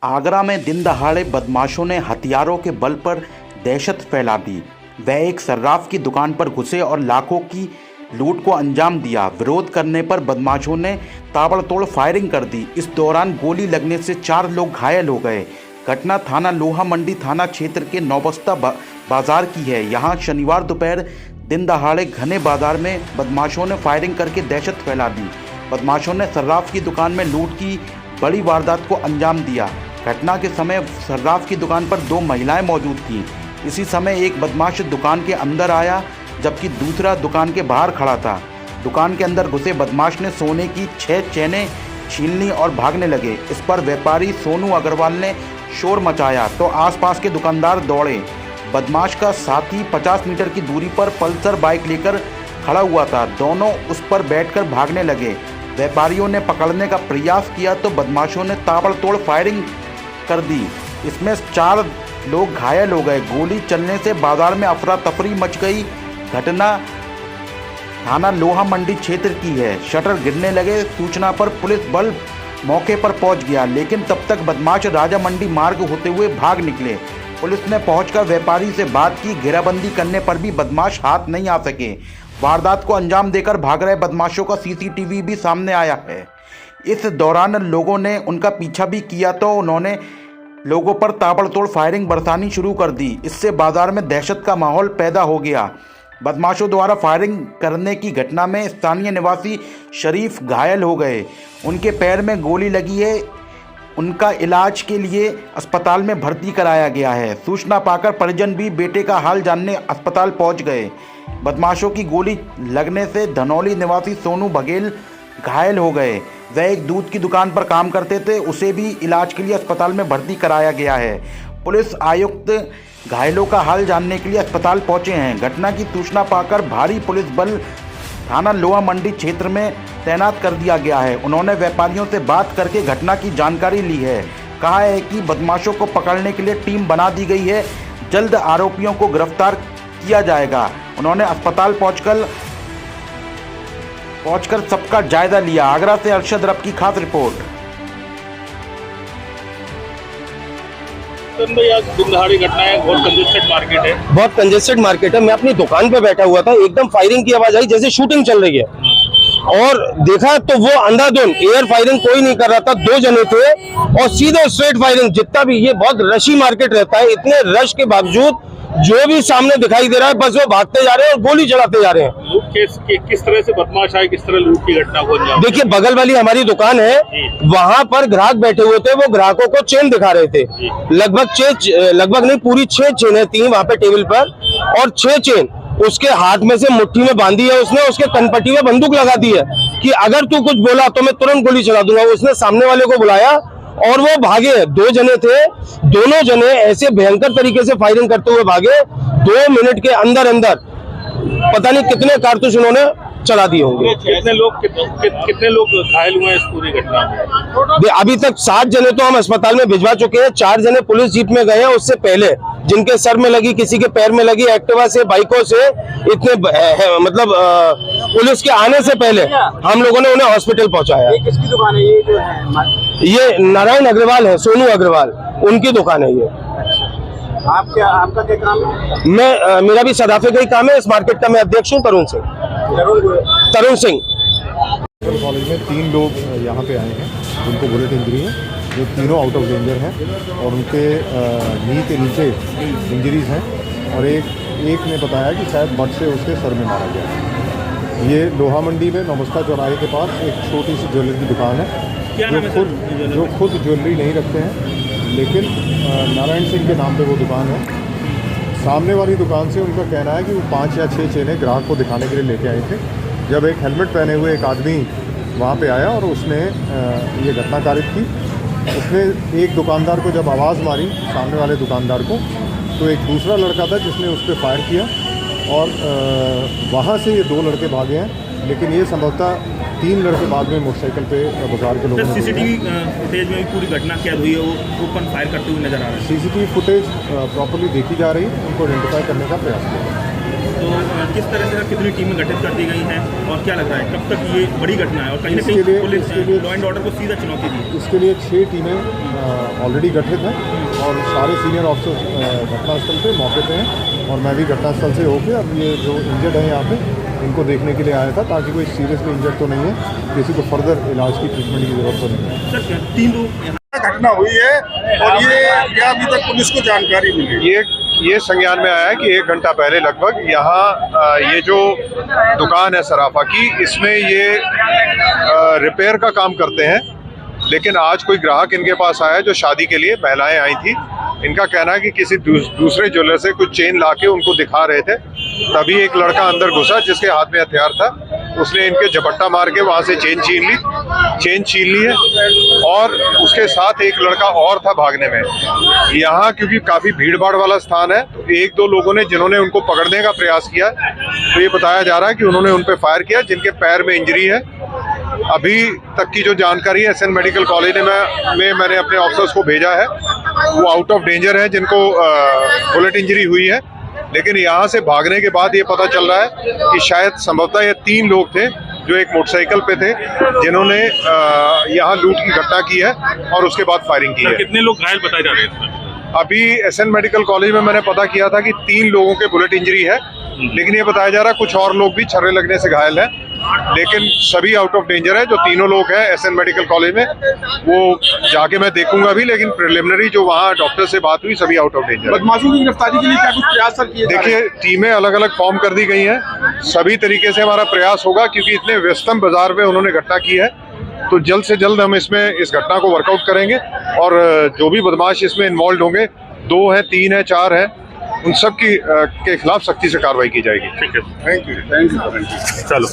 आगरा में दिन दहाड़े बदमाशों ने हथियारों के बल पर दहशत फैला दी। वह एक सर्राफ की दुकान पर घुसे और लाखों की लूट को अंजाम दिया। विरोध करने पर बदमाशों ने ताबड़तोड़ फायरिंग कर दी। इस दौरान गोली लगने से 4 लोग घायल हो गए। घटना थाना लोहा मंडी थाना क्षेत्र के नौबस्ता बाजार की है। यहां शनिवार दोपहर दिन दहाड़े घने बाजार में बदमाशों ने फायरिंग करके दहशत फैला दी। बदमाशों ने सर्राफ की दुकान में लूट की बड़ी वारदात को अंजाम दिया। घटना के समय सर्राफ की दुकान पर 2 महिलाएं मौजूद थीं। इसी समय एक बदमाश दुकान के अंदर आया, जबकि दूसरा दुकान के बाहर खड़ा था। दुकान के अंदर घुसे बदमाश ने सोने की 6 चेनें छीन ली और भागने लगे। इस पर व्यापारी सोनू अग्रवाल ने शोर मचाया तो आसपास के दुकानदार दौड़े। बदमाश का साथी 50 मीटर की दूरी पर पल्सर बाइक लेकर खड़ा हुआ था। दोनों उस पर बैठकर भागने लगे। व्यापारियों ने पकड़ने का प्रयास किया तो बदमाशों ने ताबड़तोड़ फायरिंग कर दी। इसमें 4 लोग घायल हो गए। गोली चलने से बाजार में अफरा तफरी मच गई। घटना थाना लोहा मंडी क्षेत्र की है। शटर गिरने लगे। सूचना पर पुलिस बल मौके पर पहुंच गया, लेकिन तब तक बदमाश राजा मंडी मार्ग होते हुए भाग निकले। पुलिस ने पहुंचकर व्यापारी से बात की। घेराबंदी करने पर भी बदमाश हाथ नहीं आ सके। वारदात को अंजाम देकर भाग रहे बदमाशों का सीसीटीवी भी सामने आया है। इस दौरान लोगों ने उनका पीछा भी किया तो उन्होंने लोगों पर ताबड़तोड़ फायरिंग बरसानी शुरू कर दी। इससे बाजार में दहशत का माहौल पैदा हो गया। बदमाशों द्वारा फायरिंग करने की घटना में स्थानीय निवासी शरीफ घायल हो गए। उनके पैर में गोली लगी है। उनका इलाज के लिए अस्पताल में भर्ती कराया गया है। सूचना पाकर परिजन भी बेटे का हाल जानने अस्पताल पहुंच गए। बदमाशों की गोली लगने से धनौली निवासी सोनू बघेल घायल हो गए। वह एक दूध की दुकान पर काम करते थे। उसे भी इलाज के लिए अस्पताल में भर्ती कराया गया है। पुलिस आयुक्त घायलों का हाल जानने के लिए अस्पताल पहुंचे हैं। घटना की सूचना पाकर भारी पुलिस बल थाना लोहा मंडी क्षेत्र में तैनात कर दिया गया है। उन्होंने व्यापारियों से बात करके घटना की जानकारी ली है। कहा है कि बदमाशों को पकड़ने के लिए टीम बना दी गई है। जल्द आरोपियों को गिरफ्तार किया जाएगा। उन्होंने अस्पताल पहुंचकर सबका जायजा लिया। आगरा से अरशद रब की खास रिपोर्ट। दिनदहाड़ी घटना है, बहुत कंजेस्टेड मार्केट है। बहुत कंजेस्टेड मार्केट है। मैं अपनी दुकान पे बैठा हुआ था, एकदम फायरिंग की आवाज आई जैसे शूटिंग चल रही है, और देखा तो वो अंधाधुंध एयर फायरिंग कोई नहीं कर रहा था। 2 जने थे और सीधे स्ट्रेट फायरिंग। जितना भी ये बहुत रशी मार्केट रहता है, इतने रश के बावजूद जो भी सामने दिखाई दे रहा है बस वो भागते जा रहे हैं और गोली चलाते जा रहे हैं। लूट किस तरह से बदमाश आए, किस तरह लूट की घटना को अंजाम? देखिए, बगल वाली हमारी दुकान है, वहां पर ग्राहक बैठे हुए थे। वो ग्राहकों को चेन दिखा रहे थे। लगभग नहीं, पूरी 6 चेनें थी वहां पे टेबल पर, और 6 चेन उसके हाथ में से मुट्ठी में बांधी है उसने। उसके कनपट्टी में बंदूक लगा दी है कि अगर तू कुछ बोला तो मैं तुरंत गोली चला दूंगा। उसने सामने वाले को बुलाया और वो भागे। 2 जने थे, दोनों जने ऐसे भयंकर तरीके से फायरिंग करते हुए भागे। 2 मिनट के अंदर पता नहीं कितने कारतूस उन्होंने चला दिए होंगे। कितने लोग घायल हुए हैं इस पूरी घटना में? अभी तक 7 जने तो हम अस्पताल में भिजवा चुके हैं। 4 जने पुलिस जीप में गए हैं उससे पहले, जिनके सर में लगी, किसी के पैर में लगी। एक्टिवा से, बाइकों से, इतने मतलब पुलिस के आने से पहले हम लोगों ने उन्हें हॉस्पिटल पहुंचाया। ये किसकी दुकान है? ये जो है ये नारायण अग्रवाल है, सोनू अग्रवाल, उनकी दुकान है ये। आपका क्या काम है? मेरा भी सदाफे का ही काम है। इस मार्केट का मैं अध्यक्ष हूँ, तरुण सिंह। कॉलेज में 3 लोग यहाँ पे आए हैं जिनको बुलेट इंजरी है, जो तीनों आउट ऑफ डेंजर हैं और उनके नी के नीचे इंजरीज हैं, और एक ने बताया कि शायद बट से उसके सर में मारा गया। ये लोहा मंडी में नौबस्ता चौराहे के पास एक छोटी सी ज्वेलरी की दुकान है, जो खुद ज्वेलरी नहीं रखते हैं, लेकिन नारायण सिंह के नाम पे वो दुकान है। सामने वाली दुकान से उनका कहना है कि वो 5 या 6 चेनें ग्राहक को दिखाने के लिए लेके आए थे। जब एक हेलमेट पहने हुए एक आदमी वहाँ पे आया और उसने ये घटना कारित की। उसने एक दुकानदार को जब आवाज़ मारी, सामने वाले दुकानदार को, तो एक दूसरा लड़का था जिसने उस पर फायर किया, और वहाँ से ये 2 लड़के भागे हैं। लेकिन ये संभवतः 3 लड़के बाद में मोटरसाइकिल पे बाजार के लोगों ने। सीसीटीवी फुटेज में भी पूरी घटना कैद हुई है, वो ओपन फायर करते हुए नजर आ रहा है। सीसीटीवी फुटेज प्रॉपर्ली देखी जा रही है, उनको आइडेंटिफाई करने का प्रयास किया। तो किस तरह से कितनी टीमें गठित कर दी गई हैं और क्या लग रहा है कब तक ये बड़ी घटना है और कहीं ना इसके कहीं लिए- पुलिस इसके लिए- लॉ एंड ऑर्डर को सीधा चुनौती दी है। इसके लिए 6 टीमें ऑलरेडी गठित हैं और सारे सीनियर ऑफिसर्स घटनास्थल पे मौके पे हैं और मैं भी घटनास्थल से होकर अब ये जो इंजर्ड है यहाँ पे इनको देखने के लिए आया था ताकि कोई सीरियसली इंजर्ड तो नहीं है, किसी को फर्दर इलाज की ट्रीटमेंट की ज़रूरत तो नहीं है। सर 3 लोग यहाँ घटना हुई है और ये क्या अभी तक पुलिस को जानकारी मिली? ये संज्ञान में आया है कि 1 घंटा पहले लगभग यहाँ ये जो दुकान है सराफा की, इसमें ये रिपेयर का काम करते हैं। लेकिन आज कोई ग्राहक इनके पास आया जो शादी के लिए महिलाएं आई थी। इनका कहना है कि किसी दूसरे ज्वेलर से कुछ चेन लाके उनको दिखा रहे थे, तभी एक लड़का अंदर घुसा जिसके हाथ में हथियार था। उसने इनके झपट्टा मार के वहाँ से चेन छीन ली है और उसके साथ एक लड़का और था भागने में। यहाँ क्योंकि काफ़ी भीड़ भाड़ वाला स्थान है तो 1-2 लोगों ने जिन्होंने उनको पकड़ने का प्रयास किया तो ये बताया जा रहा है कि उन्होंने उन पर फायर किया, जिनके पैर में इंजरी है। अभी तक की जो जानकारी है एसएन मेडिकल कॉलेज में मैंने अपने ऑफिसर्स को भेजा है, वो आउट ऑफ डेंजर है जिनको बुलेट इंजरी हुई है। लेकिन यहाँ से भागने के बाद ये पता चल रहा है कि शायद संभवतः ये 3 लोग थे जो एक मोटरसाइकिल पे थे जिन्होंने यहाँ लूट की घटना की है और उसके बाद फायरिंग की है। कितने लोग घायल बताए जा रहे हैं? अभी एसएन मेडिकल कॉलेज में मैंने पता किया था कि 3 लोगों के बुलेट इंजरी है, लेकिन ये बताया जा रहा है कुछ और लोग भी छर्रे लगने से घायल हैं, लेकिन सभी आउट ऑफ डेंजर है। जो 3 लोग हैं एसएन मेडिकल कॉलेज में वो जाके मैं देखूंगा भी, लेकिन प्रिलिमिनरी जो वहाँ डॉक्टर से बात हुई सभी आउट ऑफ डेंजर है। बदमाशों की गिरफ्तारी के लिए क्या कुछ प्रयास सर किए जा रहे हैं? देखिए टीमें अलग अलग फॉर्म कर दी गई हैं, सभी तरीके से हमारा प्रयास होगा क्योंकि इतने व्यस्तम बाजार में उन्होंने घटना की है तो जल्द से जल्द हम इसमें इस घटना को वर्कआउट करेंगे और जो भी बदमाश इसमें इन्वॉल्व होंगे, 2 हैं, 3 हैं, 4 हैं, उन सब के खिलाफ सख्ती से कार्रवाई की जाएगी। ठीक है, थैंक यू। चलो।